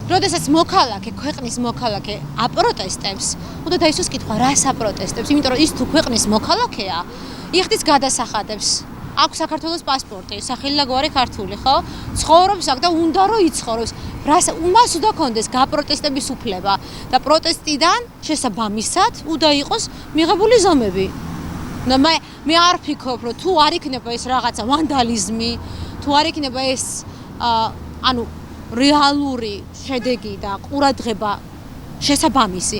როდესაც მოქალაქე, ქვეყნის მოქალაქე აპროტესტებს, უნდა დაისვას კითხვა, რას აპროტესტებს, იმიტომ რომ ის თუ ქვეყნის მოქალაქეა, იხდის გადასახადებს. აქვს საქართველოს პასპორტი, სახელი და გვარი ქართული, ხო? ცხოვრობს აქ და უნდა რომ იცხოვროს. მას უნდა კონდეს გაპროტესტების უფლება და პროტესტიდან შესაბამისად უნდა იყოს მიღებული ზომები. მე არ ვფიქრობ, რომ თუ არ იქნება ეს რაღაცა ვანდალიზმი, თუ არ იქნება ეს რეალური შედეგი და ყურადღება შესაბამისი,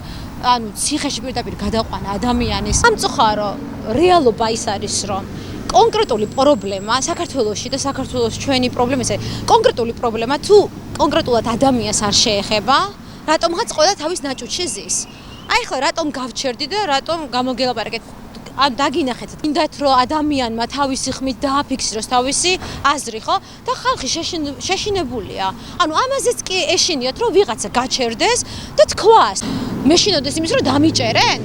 ციხეში პირდაპირ გადაყვანა ადამიანის. სამწუხარო რეალობა ის არის, რომ კონკრეტული პრობლემა საქართველოში და საქართველოს ჩვენი პრობლემა ისე კონკრეტული პრობლემა თუ კონკრეტულად ადამიანს არ შეეხება, რატომღაც ყველა თავის ნაჭუჭში ზის. აი ხო რატომ გავჩერდი და რატომ გამოგელაპარაკეთ? დაგინახეთ, გინდათ რომ ადამიანმა თავისი ხმით დააფიქსიროს თავისი აზრი, ხო? და ხალხი შეშინებულია. ამაზეც კი ეშინიათ, რომ ვიღაცა გაჩერდეს და თქვას. მეშინოდეს იმის, რომ დამიჭერენ?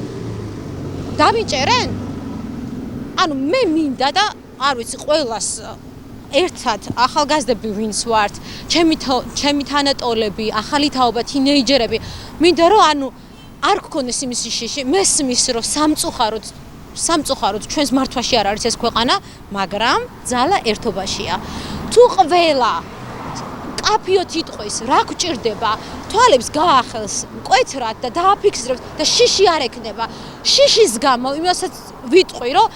მე მინდა და არ ვიცი, ყველას ერთად ახალგაზრდები ვინც ვართ, ჩემი თანატოლები, ახალი თაობა, თინეიჯერები, მინდა რომ არ გქონდეს იმის შიში, მესმის რომ სამწუხაროდ ჩვენს მართვაში არ არის ეს ქვეყანა, მაგრამ ძალა ერთობაშია. თუ ყველა კაფიოთ იტყვის, რა გვჭირდება, თვალებს გაახელს, მკვეთრად და დააფიქსირებს და შიში არ ექნება. შიშის გამო იმასაც ვიტყვი, რომ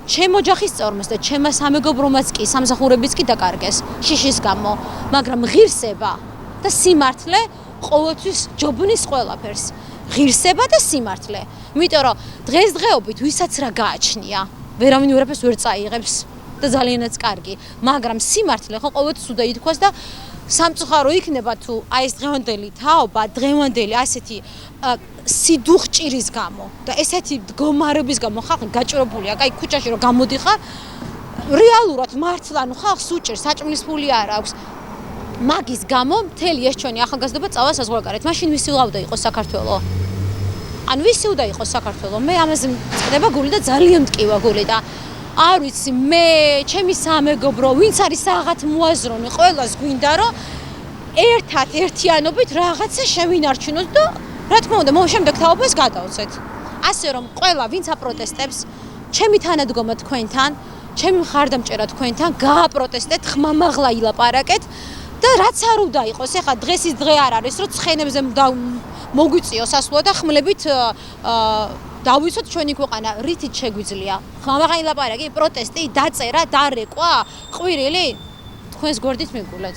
ჩემ ოჯახის წორმას და ჩემ სამეგობრომაც კი, სამსახურებიც კი დაკარგეს შიშის გამო, მაგრამ ღირსება და სიმართლე ყოველთვის ჯობნის ყველაფერს. ღირსება და სიმართლე. იმიტომ რომ დღესდღეობით ვისაც რა გააჩნია, ვერავინ ვერაფერს ვერ წაიღებს და ძალიანაც კარგი, მაგრამ სიმართლე ხო ყოველთვის უნდა ითქვას და სამწუხარო იქნება თუ ეს დღევანდელი თაობა, დღევანდელი ასეთი სიდუხჭირის გამო და ესეთი მდგომარეობის გამო ხალხი გაჭირებულია, აი ქუჩაში რომ გამოდიხარ, რეალურად მართლა ხალხს უჭერს, საჭმლის ფული არ აქვს. მაგის გამო მთელი ეს ჩვენი ახალგაზრდობა წავა საზღვარგარეთ. მაშინ ვისი უნდა იყოს საქართველო? ვისი უნდა იყოს საქართველო? მე ამაზე მწყდება გული და ძალიან მტკივა გული და არ ვიცი, მე, ჩემი სამეგობრო, ვინც არის საღათ მოაზროვნე, ყველას გვინდა რომ ერთიანობით რაღაცა შევინარჩუნოთ და რა თქმა უნდა, შემდეგ თაობას გადავცეთ. ასე რომ ყველა ვინც აპროტესტებს, ჩემი თანადგომა თქვენთან, ჩემი მხარდამჭერა თქვენთან, გააპროტესტეთ, ხმამაღლა ილაპარაკეთ და რაც არ უნდა იყოს, ეხლა დღესის დღე არ არის, რომ ცხენებზე მოგვიწიოს ასვლა და ხმლებით დავიცოთ ჩვენი ქვეყანა, რითიც შეგვიძლია. ხმამაღლა ილაპარაკი, პროტესტი, დაწერა, დარეკვა, ყვირილი, თქვენს გვერდით მიგულეთ.